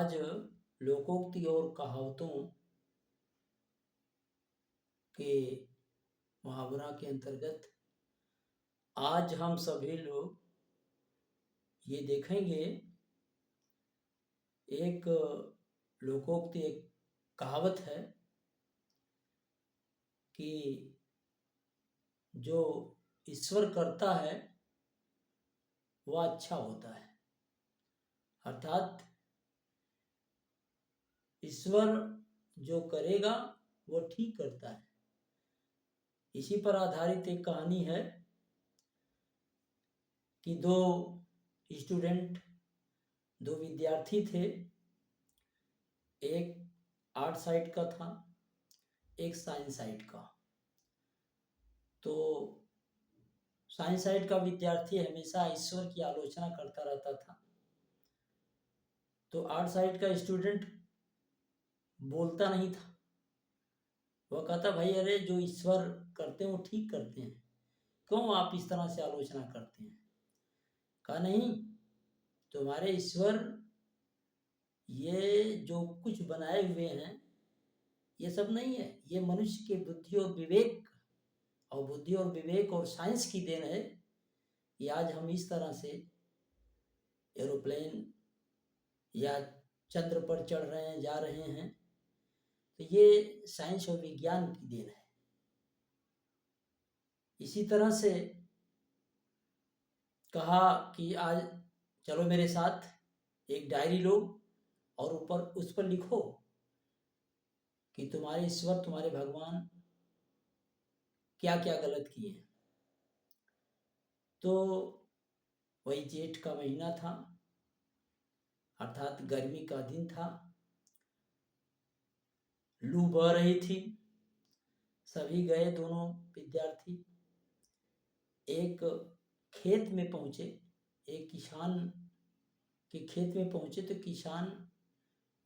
आज लोकोक्ति और कहावतों के मुहावरा के अंतर्गत आज हम सभी लोग ये देखेंगे। एक लोकोक्ति, एक कहावत है कि जो ईश्वर करता है वह अच्छा होता है। अर्थात ईश्वर जो करेगा वो ठीक करता है। इसी पर आधारित एक कहानी है कि दो विद्यार्थी थे। एक आर्ट साइड का था, एक साइंस साइड का। तो साइंस साइड का विद्यार्थी हमेशा ईश्वर की आलोचना करता रहता था। तो आर्ट साइड का स्टूडेंट बोलता नहीं था। वह कहता, भाई अरे जो ईश्वर करते हैं वो ठीक करते हैं, क्यों आप इस तरह से आलोचना करते हैं। कहा नहीं, तुम्हारे ईश्वर ये जो कुछ बनाए हुए हैं ये सब नहीं है, ये मनुष्य के बुद्धि और विवेक और साइंस की देन है कि आज हम इस तरह से एरोप्लेन या चंद्र पर चढ़ रहे हैं, जा रहे हैं। तो ये साइंस और विज्ञान की देन है। इसी तरह से कहा कि आज चलो मेरे साथ एक डायरी लो और ऊपर उस पर लिखो कि तुम्हारे ईश्वर, तुम्हारे भगवान क्या क्या गलत किए हैं। तो वही जेठ का महीना था, अर्थात गर्मी का दिन था। लू बह रही थी। सभी गए, दोनों विद्यार्थी एक खेत में पहुंचे। एक किसान के खेत में पहुंचे तो किसान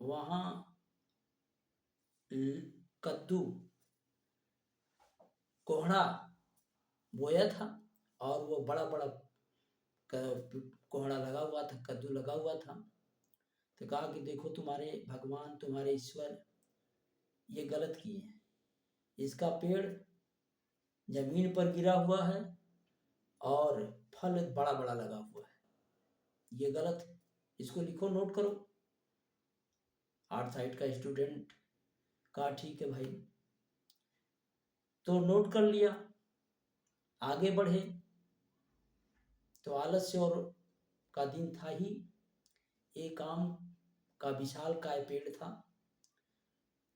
वहां कद्दू, कोहड़ा बोया था और वो बड़ा बड़ा कोहड़ा लगा हुआ था, कद्दू लगा हुआ था। तो कहा कि देखो तुम्हारे भगवान, तुम्हारे ईश्वर ये गलत किए हैं। इसका पेड़ जमीन पर गिरा हुआ है और फल बड़ा बड़ा लगा हुआ है, ये गलत है, इसको लिखो, नोट करो। आर्ट साइड का स्टूडेंट कहा ठीक है भाई। तो नोट कर लिया, आगे बढ़े। तो आलस्य और का दिन था ही। एक आम का विशालकाय पेड़ था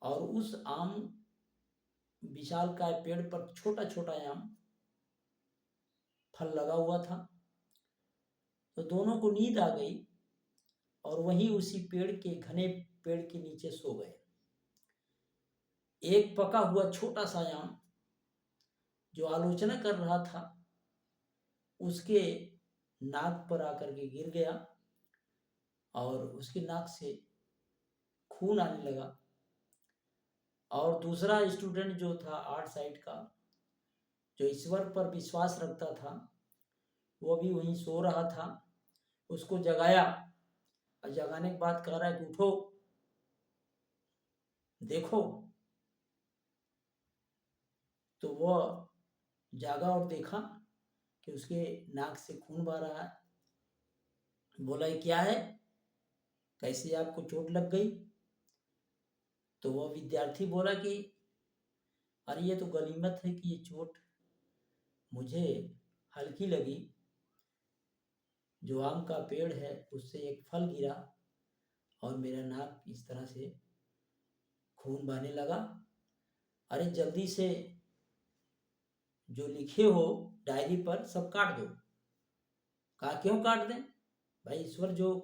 और उस आम विशालकाय पेड़ पर छोटा छोटा आम फल लगा हुआ था। तो दोनों को नींद आ गई और वहीं उसी पेड़ के घने पेड़ के नीचे सो गए। एक पका हुआ छोटा सा आम जो आलोचना कर रहा था उसके नाक पर आकर के गिर गया और उसके नाक से खून आने लगा। और दूसरा स्टूडेंट जो था आर्ट साइड का, जो ईश्वर पर विश्वास रखता था, वो भी वहीं सो रहा था। उसको जगाया और जगाने के बाद कह रहा है कि उठो, देखो। तो वह जागा और देखा कि उसके नाक से खून बह रहा है। बोला ये क्या है, कैसे आपको चोट लग गई। तो वह विद्यार्थी बोला कि अरे ये तो गनीमत है कि ये चोट मुझे हल्की लगी। जो आम का पेड़ है उससे एक फल गिरा और मेरा नाक इस तरह से खून बहने लगा। अरे जल्दी से जो लिखे हो डायरी पर सब काट दो। कहा क्यों काट दें भाई, ईश्वर जो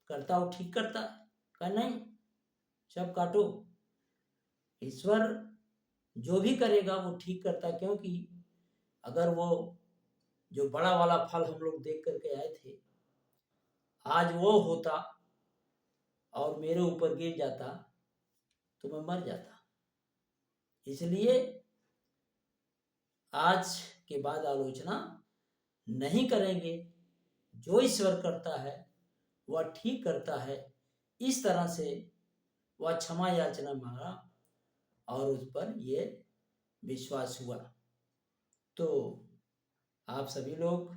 करता वो ठीक करता है। कहा नहीं, सब काटो। ईश्वर जो भी करेगा वो ठीक करता, क्योंकि अगर वो जो बड़ा वाला फल हम लोग देख करके आए थे आज वो होता और मेरे ऊपर गिर जाता तो मैं मर जाता। इसलिए आज के बाद आलोचना नहीं करेंगे। जो ईश्वर करता है वह ठीक करता है, इस तरह से वह क्षमा याचना मांगा और उस पर ये विश्वास हुआ। तो आप सभी लोग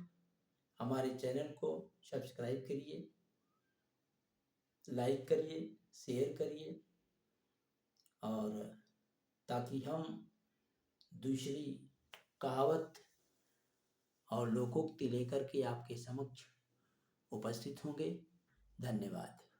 हमारे चैनल को सब्सक्राइब करिए, लाइक करिए, शेयर करिए, और ताकि हम दूसरी कहावत और लोकोक्ति लेकर के आपके समक्ष उपस्थित होंगे। धन्यवाद।